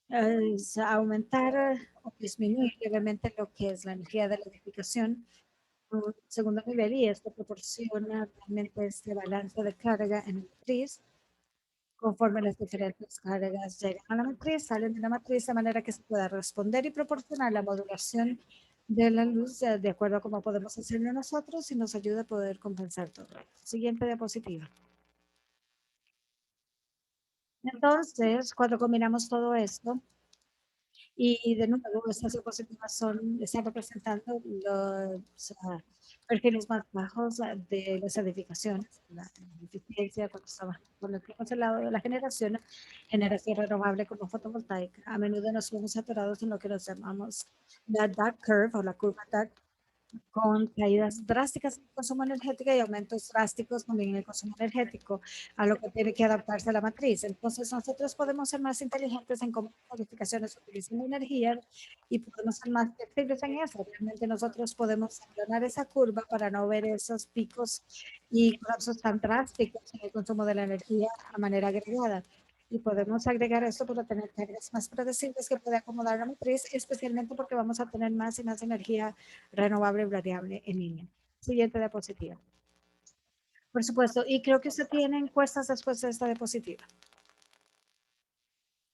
es aumentar o disminuir levemente lo que es la energía de la edificación un segundo nivel y esto proporciona realmente este balance de carga en el matriz conforme las diferentes cargas llegan a la matriz, salen de la matriz de manera que se pueda responder y proporcionar la modulación de la luz de acuerdo a cómo podemos hacerlo nosotros y nos ayuda a poder compensar todo. Siguiente diapositiva. Entonces, cuando combinamos todo esto, y de nuevo, estas diapositivas están representando los perfiles más bajos de las edificaciones, la eficiencia cuando estamos con el lado de la generación renovable como fotovoltaica. A menudo nos vemos saturados en lo que nos llamamos la dark curve o la curva dark con caídas drásticas en el consumo energético y aumentos drásticos también en el consumo energético, a lo que tiene que adaptarse la matriz. Entonces, nosotros podemos ser más inteligentes en cómo las edificaciones utilizan la energía y podemos ser más flexibles en eso. Realmente nosotros podemos aplanar esa curva para no ver esos picos y colapsos tan drásticos en el consumo de la energía a manera agregada y podemos agregar esto para tener cargas más predecibles que puede acomodar la matriz, especialmente porque vamos a tener más y más energía renovable y variable en línea. Siguiente diapositiva. Por supuesto, y creo que usted tiene encuestas después de esta diapositiva.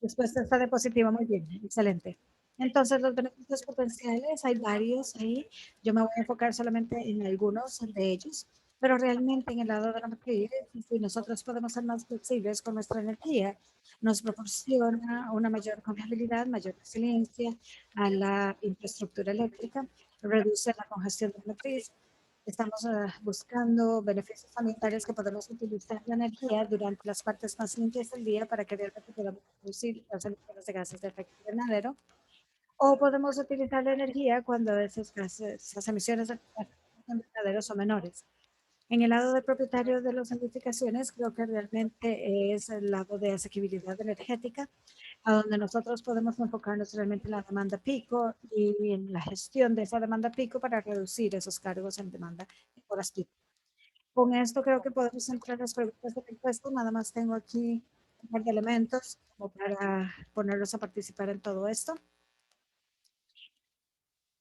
Después de esta diapositiva, muy bien, excelente. Entonces, los beneficios potenciales, hay varios ahí. Yo me voy a enfocar solamente en algunos de ellos, pero realmente en el lado de la matriz, si nosotros podemos ser más flexibles con nuestra energía, nos proporciona una mayor confiabilidad, mayor resiliencia a la infraestructura eléctrica, reduce la congestión de la matriz. Estamos buscando beneficios ambientales que podemos utilizar la energía durante las partes más limpias del día para que realmente podamos reducir las emisiones de gases de efecto invernadero. O podemos utilizar la energía cuando esos gases, esas emisiones de efecto invernadero son menores. En el lado del propietario de las edificaciones, creo que realmente es el lado de asequibilidad energética, a donde nosotros podemos enfocarnos realmente en la demanda pico y en la gestión de esa demanda pico para reducir esos cargos en demanda en horas pico. Con esto creo que podemos entrar a las preguntas de la encuesta. Nada más tengo aquí un par de elementos como para ponerlos a participar en todo esto.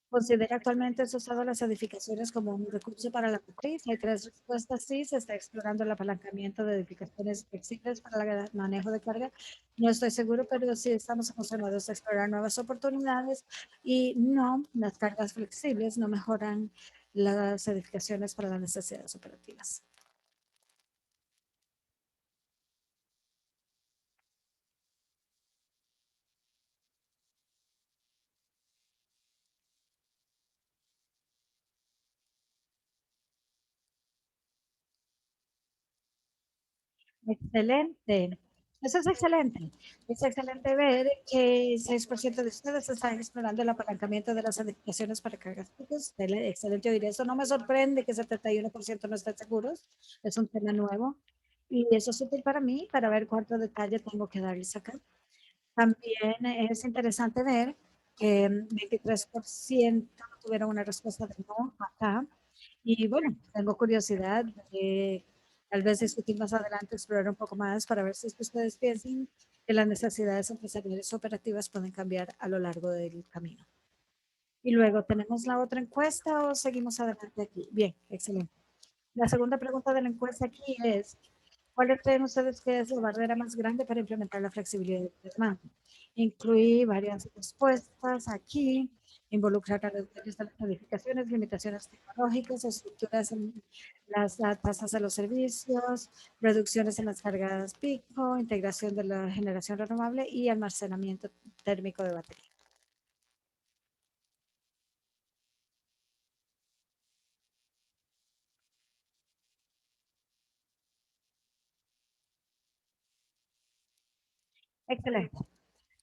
¿Considera actualmente usado las edificaciones como un recurso para la matriz? Hay 3 respuestas. Sí, se está explorando el apalancamiento de edificaciones flexibles para el manejo de carga. No estoy seguro, pero sí estamos emocionados de explorar nuevas oportunidades y no, las cargas flexibles no mejoran las edificaciones para las necesidades operativas. Excelente. Eso es excelente. Es excelente ver que 6% de ustedes están explorando el apalancamiento de las edificaciones para cargas públicas. Excelente oír eso. No me sorprende que 71% no estén seguros. Es un tema nuevo. Y eso es útil para mí, para ver cuánto detalle tengo que darles acá. También es interesante ver que 23% tuvieron una respuesta de no acá. Y bueno, tengo curiosidad de tal vez discutir más adelante, explorar un poco más para ver si es que ustedes piensan que las necesidades empresariales operativas pueden cambiar a lo largo del camino. Y luego tenemos la otra encuesta o seguimos adelante aquí. Bien, excelente. La segunda pregunta de la encuesta aquí es, ¿cuál creen ustedes que es la barrera más grande para implementar la flexibilidad de demanda? Incluí varias respuestas aquí, involucrar a los dueños de las edificaciones, limitaciones tecnológicas, estructuras en las tasas de los servicios, reducciones en las cargas pico, integración de la generación renovable y almacenamiento térmico de batería. Excelente.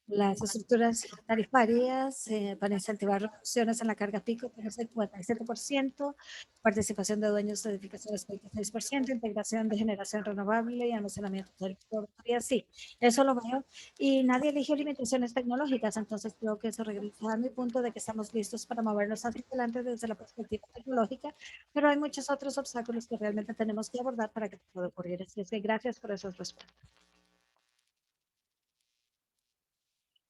Las estructuras tarifarias para incentivar reducciones en la carga pico tiene 57%, participación de dueños de edificaciones 26%, integración de generación renovable y almacenamiento térmico. Sí, eso lo veo. Y nadie eligió limitaciones tecnológicas, entonces creo que eso regresa a mi punto de que estamos listos para movernos hacia adelante desde la perspectiva tecnológica, pero hay muchos otros obstáculos que realmente tenemos que abordar para que pueda ocurrir. Así es que gracias por esas respuestas.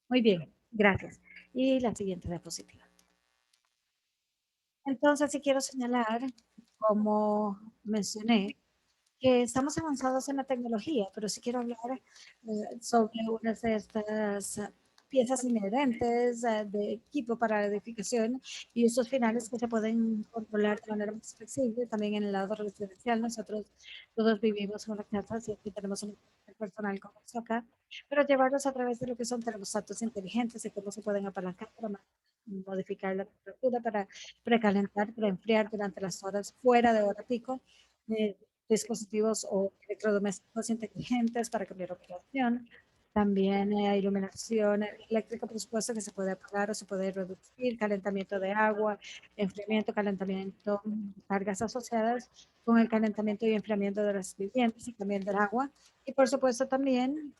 Muy bien, gracias. Y la siguiente diapositiva. Entonces, sí quiero señalar, como mencioné, que estamos avanzados en la tecnología, pero sí quiero hablar sobre unas de estas piezas inherentes de equipo para la edificación y usos finales que se pueden controlar de manera más flexible. También en el lado residencial, nosotros todos vivimos en una casa, así que tenemos un personal como esto acá, pero llevarlos a través de lo que son termostatos inteligentes y cómo se pueden apalancar para modificar la temperatura, para precalentar, para enfriar durante las horas fuera de hora pico. Eh, dispositivos o electrodomésticos inteligentes para cambiar operación. También iluminación eléctrica, por supuesto, que se puede apagar o se puede reducir, calentamiento de agua, enfriamiento, calentamiento, cargas asociadas con el calentamiento y enfriamiento de las viviendas y también del agua. Y por supuesto también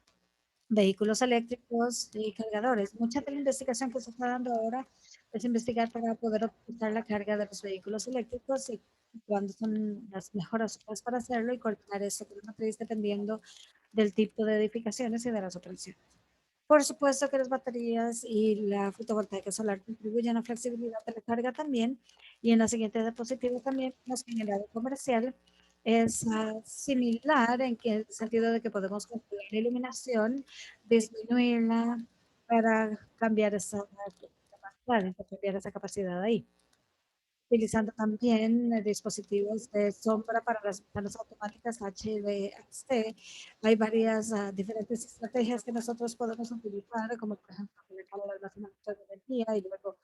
vehículos eléctricos y cargadores. Mucha de la investigación que se está dando ahora es investigar para poder optimizar la carga de los vehículos eléctricos y cuándo son las mejores horas para hacerlo y coordinar eso con la matriz dependiendo del tipo de edificaciones y de las operaciones. Por supuesto que las baterías y la fotovoltaica solar contribuyen a la flexibilidad de la carga también. Y en la siguiente diapositiva también nos en el lado comercial es similar en que, el sentido de que podemos controlar la iluminación, disminuirla para cambiar esa capacidad, cambiar esa capacidad ahí utilizando también dispositivos de sombra para las ventanas automáticas HVAC. Hay varias diferentes estrategias que nosotros podemos utilizar, como por ejemplo conectar el almacenamiento de energía y luego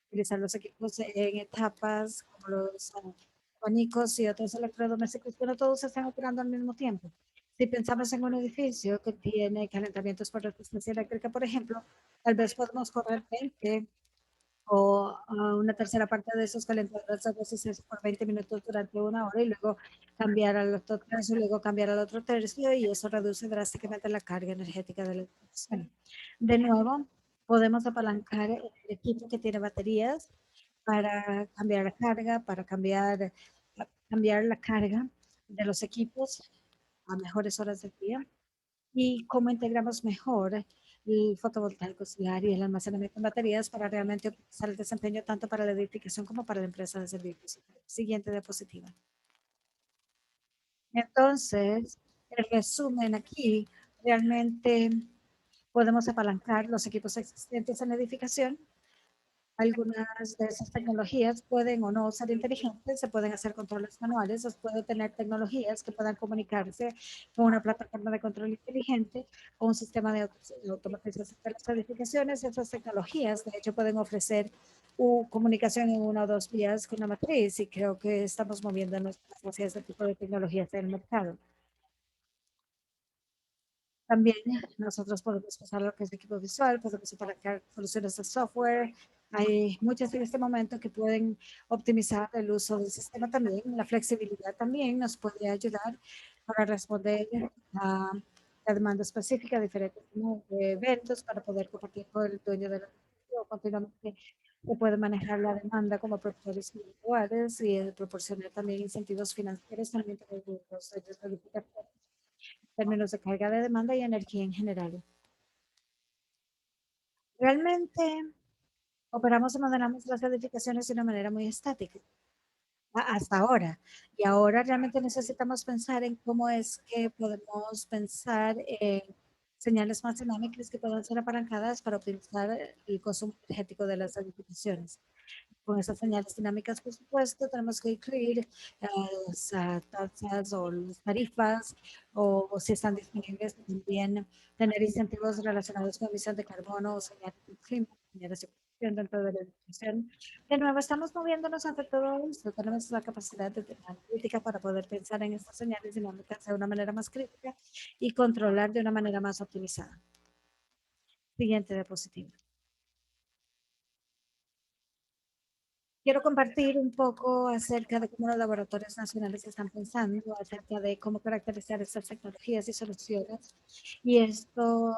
utilizar los equipos en etapas como los abanicos y otros electrodomésticos, pero todos están operando al mismo tiempo. Si pensamos en un edificio que tiene calentamientos por resistencia eléctrica, por ejemplo, tal vez podemos correr 20 o una tercera parte de esos calentadores a veces es por 20 minutos durante una hora y luego cambiar al otro tercio, luego cambiar al otro tercio y eso reduce drásticamente la carga energética de la instalación. De nuevo, podemos apalancar el equipo que tiene baterías para cambiar la carga, para cambiar la carga de los equipos a mejores horas del día y cómo integramos mejor el fotovoltaico solar y el almacenamiento en baterías para realmente optimizar el desempeño tanto para la edificación como para la empresa de servicios. Siguiente diapositiva. Entonces, el resumen aquí, realmente podemos apalancar los equipos existentes en la edificación. Algunas de esas tecnologías pueden o no ser inteligentes, se pueden hacer controles manuales, o puede tener tecnologías que puedan comunicarse con una plataforma de control inteligente o un sistema de automatización de las edificaciones. Esas tecnologías, de hecho, pueden ofrecer comunicación en una o dos vías con la matriz y creo que estamos moviéndonos hacia ese tipo de tecnologías en el mercado. También nosotros podemos pasar lo que es equipo visual, podemos crear soluciones de software. Hay muchas en este momento que pueden optimizar el uso del sistema también. La flexibilidad también nos puede ayudar para responder a la demanda específica de diferentes eventos para poder compartir con el dueño de la continuamente se puede manejar la demanda como propietarios individuales y proporcionar también incentivos financieros también para los dueños de términos de carga de demanda y energía en general. Realmente operamos y modelamos las edificaciones de una manera muy estática hasta ahora. Y ahora realmente necesitamos pensar en cómo es que podemos pensar en señales más dinámicas que puedan ser apalancadas para optimizar el consumo energético de las edificaciones. Con esas señales dinámicas, por supuesto, tenemos que incluir las tasas o las tarifas o si están disponibles también tener incentivos relacionados con emisión de carbono o señales de clima, señales de producción dentro de la educación. De nuevo, estamos moviéndonos ante todo esto. Tenemos la capacidad de tener analítica para poder pensar en estas señales dinámicas de una manera más crítica y controlar de una manera más optimizada. Siguiente diapositiva. Quiero compartir un poco acerca de cómo los laboratorios nacionales están pensando acerca de cómo caracterizar estas tecnologías y soluciones. Y esto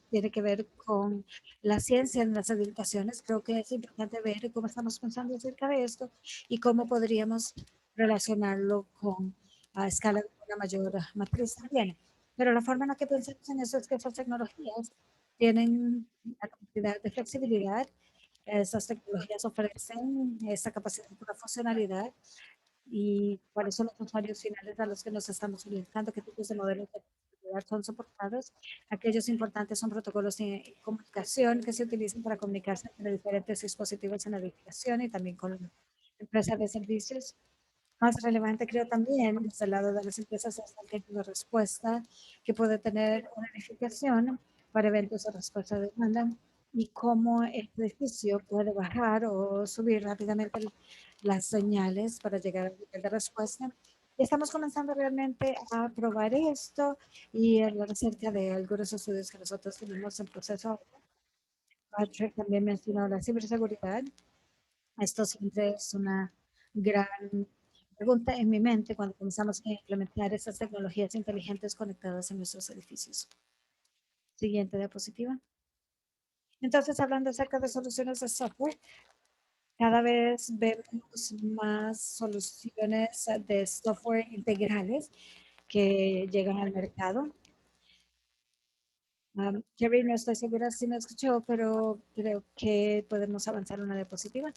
tiene que ver con la ciencia en las edificaciones. Creo que es importante ver cómo estamos pensando acerca de esto y cómo podríamos relacionarlo con a escala de una mayor matriz también. Pero la forma en la que pensamos en eso es que esas tecnologías tienen la capacidad de flexibilidad. Esas tecnologías ofrecen esa capacidad de funcionalidad y cuáles son los usuarios finales a los que nos estamos orientando, qué tipos de modelos de seguridad son soportados. Aquellos importantes son protocolos de comunicación que se utilizan para comunicarse entre diferentes dispositivos en la edificación y también con empresas de servicios. Más relevante creo también desde el lado de las empresas es el tiempo de respuesta que puede tener una edificación para eventos de respuesta de demanda y cómo el edificio puede bajar o subir rápidamente las señales para llegar al nivel de respuesta. Y estamos comenzando realmente a probar esto y hablar acerca de algunos estudios que nosotros tenemos en proceso. Patrick también mencionó la ciberseguridad. Esto siempre es una gran pregunta en mi mente cuando comenzamos a implementar esas tecnologías inteligentes conectadas en nuestros edificios. Siguiente diapositiva. Entonces, hablando acerca de soluciones de software, cada vez vemos más soluciones de software integrales que llegan al mercado. Jerry, no estoy segura si me escuchó, pero creo que podemos avanzar una diapositiva.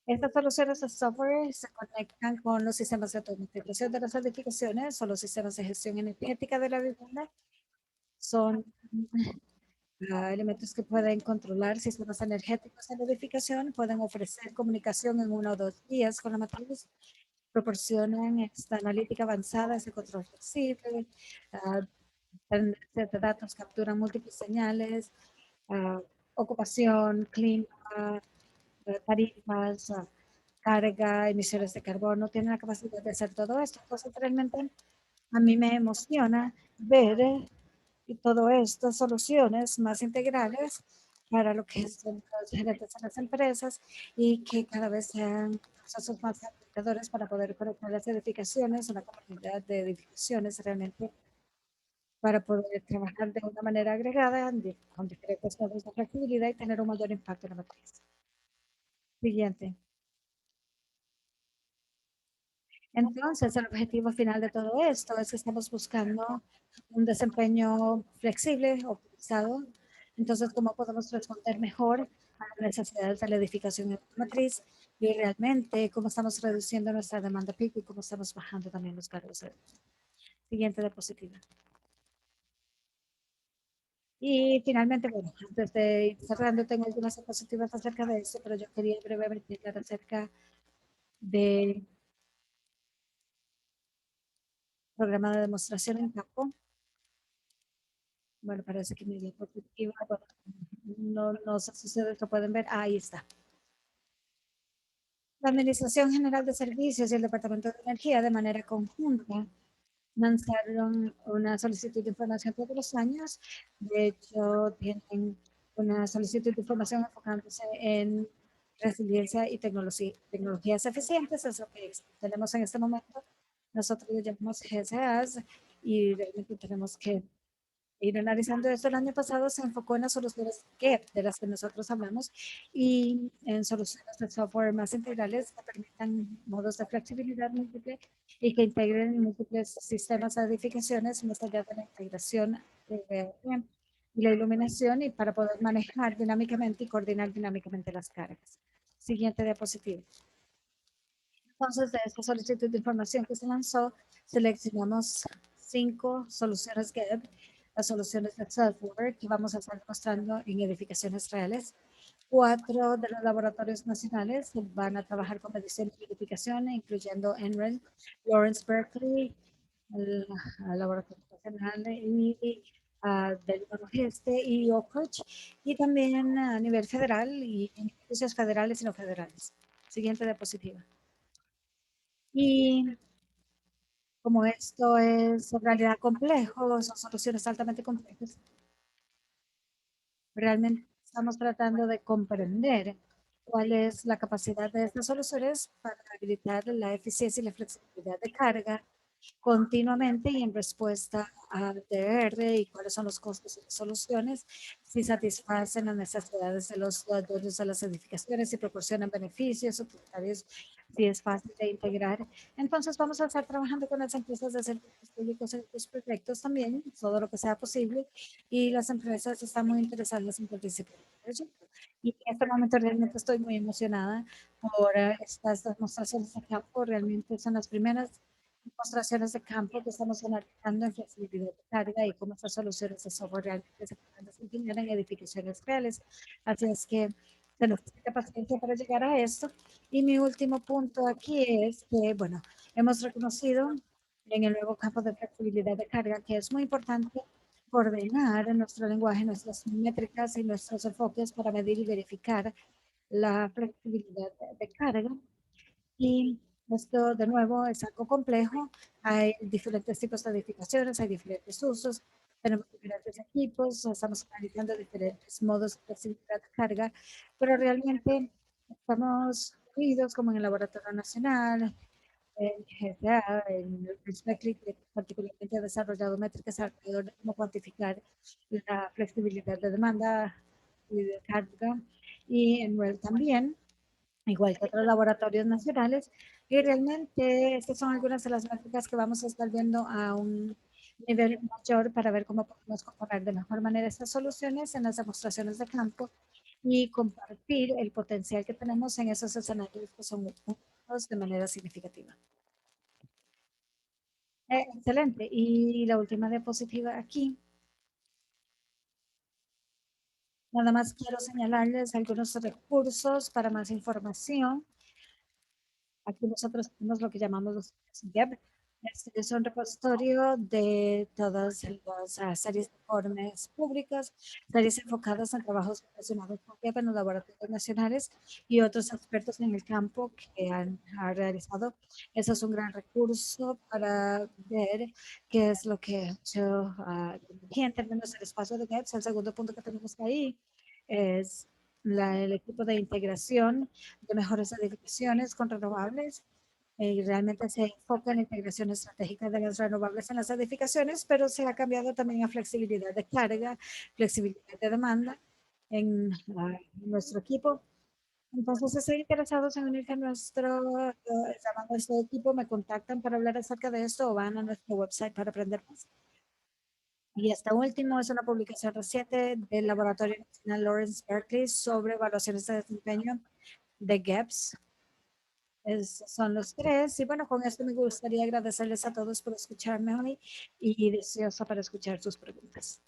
Estas soluciones de software se conectan con los sistemas de automatización de las edificaciones o los sistemas de gestión energética de la vivienda. Son elementos que pueden controlar sistemas energéticos en la edificación, pueden ofrecer comunicación en 1 o 2 días con la matriz, proporcionan esta analítica avanzada, ese control flexible, de datos capturan múltiples señales, ocupación, clima, tarifas, carga, emisiones de carbono, tienen la capacidad de hacer todo esto. Entonces, realmente a mí me emociona ver todo esto, soluciones más integrales para lo que son los gerentes de las empresas y que cada vez sean procesos más aplicadores para poder conectar las edificaciones, una comunidad de edificaciones realmente para poder trabajar de una manera agregada con diferentes modos de flexibilidad y tener un mayor impacto en la matriz. Siguiente. Entonces, el objetivo final de todo esto es que estamos buscando un desempeño flexible, optimizado. Entonces, ¿cómo podemos responder mejor a las necesidades de la edificación automotriz y realmente cómo estamos reduciendo nuestra demanda pico y cómo estamos bajando también los cargos? Siguiente diapositiva. Y finalmente, bueno, antes de ir cerrando, tengo algunas diapositivas acerca de eso, pero yo quería brevemente hablar acerca del programa de demostración en campo. Bueno, parece que mi diapositiva, bueno, no sé si ustedes lo pueden ver. Ahí está. La Administración General de Servicios y el Departamento de Energía de manera conjunta lanzaron una solicitud de información todos los años. De hecho, tienen una solicitud de información enfocándose en resiliencia y tecnologías eficientes, es lo que tenemos en este momento. Nosotros lo llamamos GSAs y realmente tenemos que ir analizando esto. El año pasado se enfocó en las soluciones que, de las que nosotros hablamos, y en soluciones de software más integrales que permitan modos de flexibilidad múltiple y que integren múltiples sistemas de edificaciones más allá de la integración y la iluminación, y para poder manejar dinámicamente y coordinar dinámicamente las cargas. Siguiente diapositiva. Entonces, de esta solicitud de información que se lanzó, seleccionamos 5 soluciones GED, las soluciones de software que vamos a estar mostrando en edificaciones reales. 4 de los laboratorios nacionales van a trabajar con medición y edificación, incluyendo NREL, Lawrence Berkeley, el Laboratorio Nacional del Noroeste y Oak Ridge, y también a nivel federal y en instituciones federales y no federales. Siguiente diapositiva. Y como esto es en realidad complejo, son soluciones altamente complejas, realmente estamos tratando de comprender cuál es la capacidad de estas soluciones para habilitar la eficiencia y la flexibilidad de carga continuamente y en respuesta a DR y cuáles son los costos y las soluciones, si satisfacen las necesidades de los dueños de las edificaciones, si proporcionan beneficios utilitarios, si es fácil de integrar. Entonces vamos a estar trabajando con las empresas de servicios públicos en estos proyectos también, todo lo que sea posible, y las empresas están muy interesadas en participar en el proyecto. Y en este momento realmente estoy muy emocionada por estas demostraciones de campo, realmente son las primeras demostraciones de campo que estamos analizando en flexibilidad de carga y cómo estas soluciones de software realmente se pueden desempeñar en edificaciones reales. Así es que se necesita paciencia para llegar a esto. Y mi último punto aquí es que, bueno, hemos reconocido en el nuevo campo de flexibilidad de carga que es muy importante coordinar nuestro lenguaje, nuestras métricas y nuestros enfoques para medir y verificar la flexibilidad de carga. Y esto, de nuevo, es algo complejo. Hay diferentes tipos de edificaciones, hay diferentes usos, tenemos diferentes equipos, estamos analizando diferentes modos de flexibilidad de carga, pero realmente estamos unidos como en el Laboratorio Nacional, en GTA, en el Berkeley, que particularmente ha desarrollado métricas alrededor de cómo cuantificar la flexibilidad de demanda y de carga, y en REL también, igual que otros laboratorios nacionales. Y realmente estas son algunas de las métricas que vamos a estar viendo a un nivel mayor para ver cómo podemos comparar de mejor manera estas soluciones en las demostraciones de campo y compartir el potencial que tenemos en esos escenarios que son únicos de manera significativa. Excelente. Y la última diapositiva aquí. Nada más quiero señalarles algunos recursos para más información. Aquí nosotros tenemos lo que llamamos los GEP. Este es un repositorio de todas las series de informes públicas, series enfocadas en trabajos relacionados con GEP en los laboratorios nacionales y otros expertos en el campo que han realizado. Eso es un gran recurso para ver qué es lo que ha hecho en términos del espacio de GEPS. El segundo punto que tenemos ahí es el equipo de integración de mejores edificaciones con renovables. Y realmente se enfoca en la integración estratégica de las renovables en las edificaciones, pero se ha cambiado también a flexibilidad de carga, flexibilidad de demanda en nuestro equipo. Entonces, si están interesados en unirse a llamando a este equipo, me contactan para hablar acerca de esto o van a nuestro website para aprender más. Y esta última es una publicación reciente del Laboratorio Nacional Lawrence Berkeley sobre evaluaciones de desempeño de GAPS. Son los tres. Y bueno, con esto me gustaría agradecerles a todos por escucharme hoy y deseosa para escuchar sus preguntas.